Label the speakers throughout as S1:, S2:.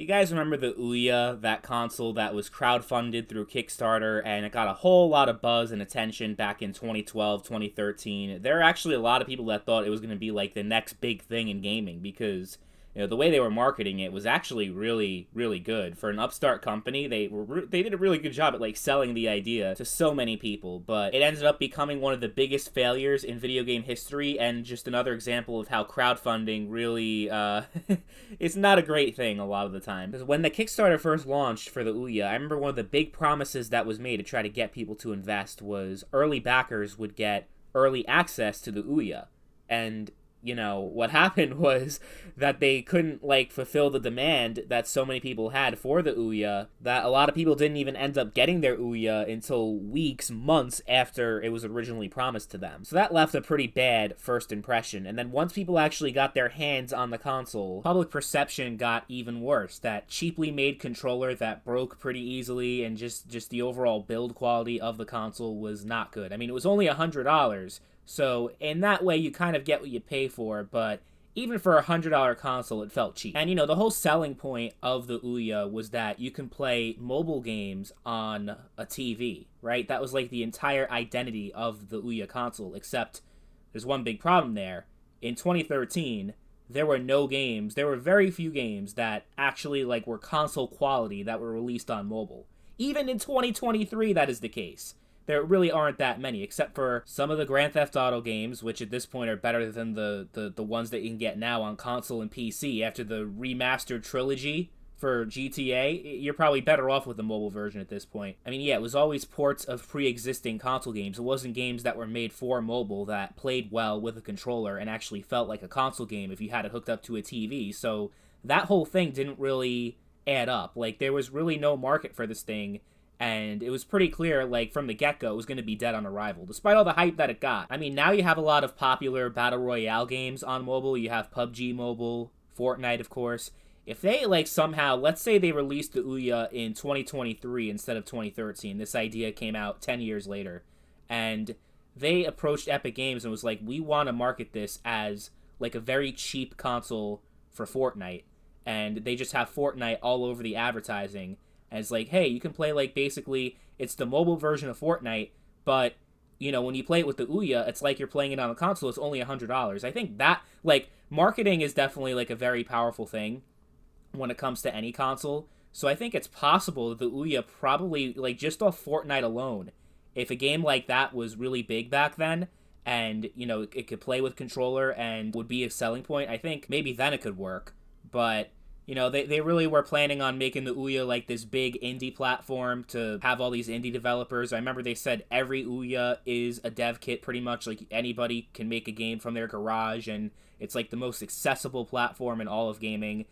S1: guys remember the Ouya, that console that was crowdfunded through Kickstarter, and it got a whole lot of buzz and attention back in 2012, 2013? There are actually a lot of people that thought it was going to be like the next big thing in gaming because, you know, the way they were marketing it was actually really, really good. For an upstart company, they did a really good job at, like, selling the idea to so many people, but it ended up becoming one of the biggest failures in video game history, and just another example of how crowdfunding really, it's not a great thing a lot of the time. Because when the Kickstarter first launched for the Ouya, I remember one of the big promises that was made to try to get people to invest was early backers would get early access to the Ouya, and you know, what happened was that they couldn't, like, fulfill the demand that so many people had for the Ouya, that a lot of people didn't even end up getting their Ouya until weeks, months after it was originally promised to them. So that left a pretty bad first impression, and then once people actually got their hands on the console, public perception got even worse. That cheaply made controller that broke pretty easily, and just the overall build quality of the console was not good. I mean, it was only $100, so in that way, you kind of get what you pay for, but even for a $100 console, it felt cheap. And, you know, the whole selling point of the Ouya was that you can play mobile games on a TV, right? That was, like, the entire identity of the Ouya console, except there's one big problem there. In 2013, there were very few games that actually, like, were console quality that were released on mobile. Even in 2023, that is the case. There really aren't that many, except for some of the Grand Theft Auto games, which at this point are better than the ones that you can get now on console and PC. After the remastered trilogy for GTA, you're probably better off with the mobile version at this point. I mean, yeah, it was always ports of pre-existing console games. It wasn't games that were made for mobile that played well with a controller and actually felt like a console game if you had it hooked up to a TV. So that whole thing didn't really add up. Like, there was really no market for this thing, and it was pretty clear, like, from the get-go, it was going to be dead on arrival, despite all the hype that it got. I mean, now you have a lot of popular Battle Royale games on mobile. You have PUBG Mobile, Fortnite, of course. If they, like, somehow, let's say they released the Ouya in 2023 instead of 2013. This idea came out 10 years later. And they approached Epic Games and was like, we want to market this as, like, a very cheap console for Fortnite. And they just have Fortnite all over the advertising. And it's like, hey, you can play, like, basically, it's the mobile version of Fortnite, but, you know, when you play it with the Ouya, it's like you're playing it on the console. It's only $100. I think that, like, marketing is definitely, like, a very powerful thing when it comes to any console. So I think it's possible that the Ouya probably, like, just off Fortnite alone, if a game like that was really big back then, and, you know, it could play with controller and would be a selling point, I think maybe then it could work. But, you know, they really were planning on making the Ouya like this big indie platform to have all these indie developers. I remember they said every Ouya is a dev kit pretty much. Like, anybody can make a game from their garage, and it's like the most accessible platform in all of gaming.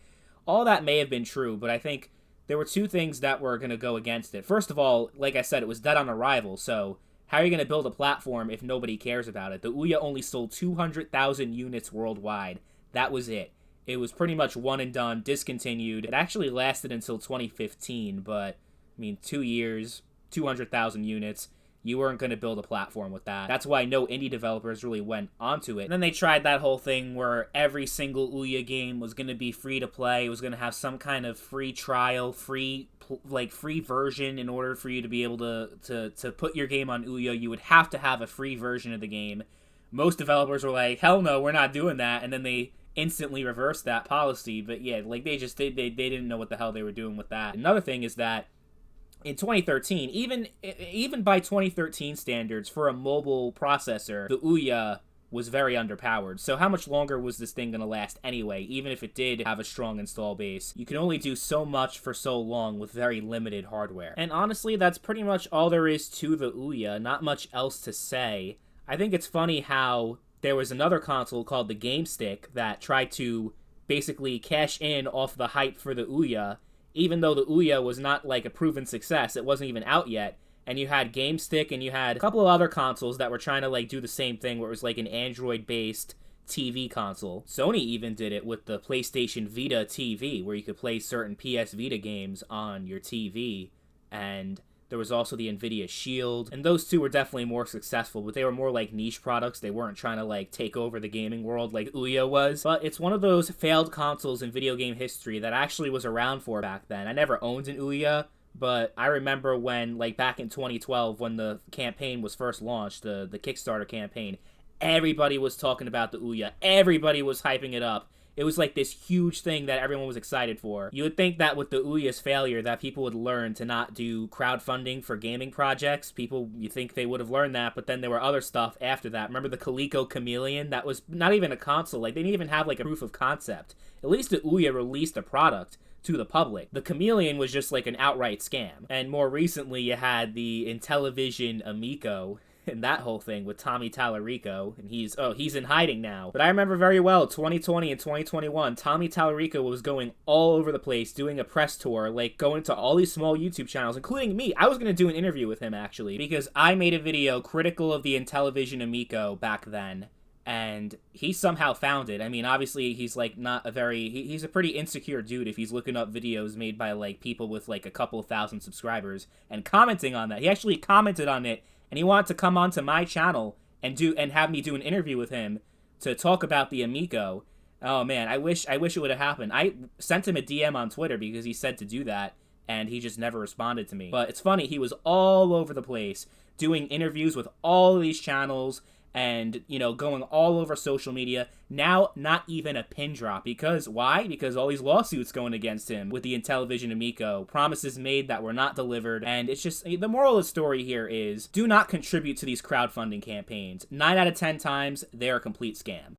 S1: All that may have been true, but I think there were two things that were going to go against it. First of all, like I said, it was dead on arrival, so how are you going to build a platform if nobody cares about it? The Ouya only sold 200,000 units worldwide. That was it. It was pretty much one and done, discontinued. It actually lasted until 2015, but, I mean, 2 years, 200,000 units. You weren't going to build a platform with that. That's why no indie developers really went onto it. And then they tried that whole thing where every single Ouya game was going to be free to play. It was going to have some kind of free trial, free version in order for you to be able to put your game on Ouya. You would have to have a free version of the game. Most developers were like, hell no, we're not doing that. And then they instantly reversed that policy. But yeah, like, they didn't know what the hell they were doing with that. Another thing is that in 2013, even by 2013 standards, for a mobile processor, the Ouya was very underpowered. So how much longer was this thing going to last anyway? Even if it did have a strong install base, you can only do so much for so long with very limited hardware. And honestly, that's pretty much all there is to the Ouya. Not much else to say. I think it's funny how there was another console called the Game Stick that tried to basically cash in off the hype for the Ouya, even though the Ouya was not, like, a proven success. It wasn't even out yet. And you had Game Stick, and you had a couple of other consoles that were trying to, like, do the same thing, where it was, like, an Android-based TV console. Sony even did it with the PlayStation Vita TV, where you could play certain PS Vita games on your TV. And There was also the Nvidia Shield, and those two were definitely more successful, but they were more like niche products. They weren't trying to like take over the gaming world like Ouya was. But it's one of those failed consoles in video game history that actually was around for back then. I never owned an Ouya, but I remember when, like back in 2012, when the campaign was first launched, the Kickstarter campaign, everybody was talking about the Ouya. Everybody was hyping it up. It was like this huge thing that everyone was excited for. You would think that with the Ouya's failure that people would learn to not do crowdfunding for gaming projects. You think they would have learned that, but then there were other stuff after that. Remember the Coleco Chameleon? That was not even a console. Like, they didn't even have like a proof of concept. At least the Ouya released a product to the public. The Chameleon was just like an outright scam. And more recently, you had the Intellivision Amico, and that whole thing with Tommy Tallarico, and he's in hiding now. But I remember very well 2020 and 2021, Tommy Tallarico was going all over the place doing a press tour, like going to all these small YouTube channels, including me. I was going to do an interview with him actually, because I made a video critical of the Intellivision Amico back then, and he somehow found it. I mean, obviously, he's like not a very... He's a pretty insecure dude if he's looking up videos made by like people with like a couple thousand subscribers and commenting on that. He actually commented on it, and he wanted to come onto my channel and have me do an interview with him to talk about the Amico. Oh man, I wish it would have happened. I sent him a DM on Twitter because he said to do that, and he just never responded to me. But it's funny, he was all over the place doing interviews with all these channels and, you know, going all over social media. Now, not even a pin drop. Because, why? Because all these lawsuits going against him with the Intellivision Amico. Promises made that were not delivered. And it's just, the moral of the story here is, do not contribute to these crowdfunding campaigns. 9 out of 10 times, they're a complete scam.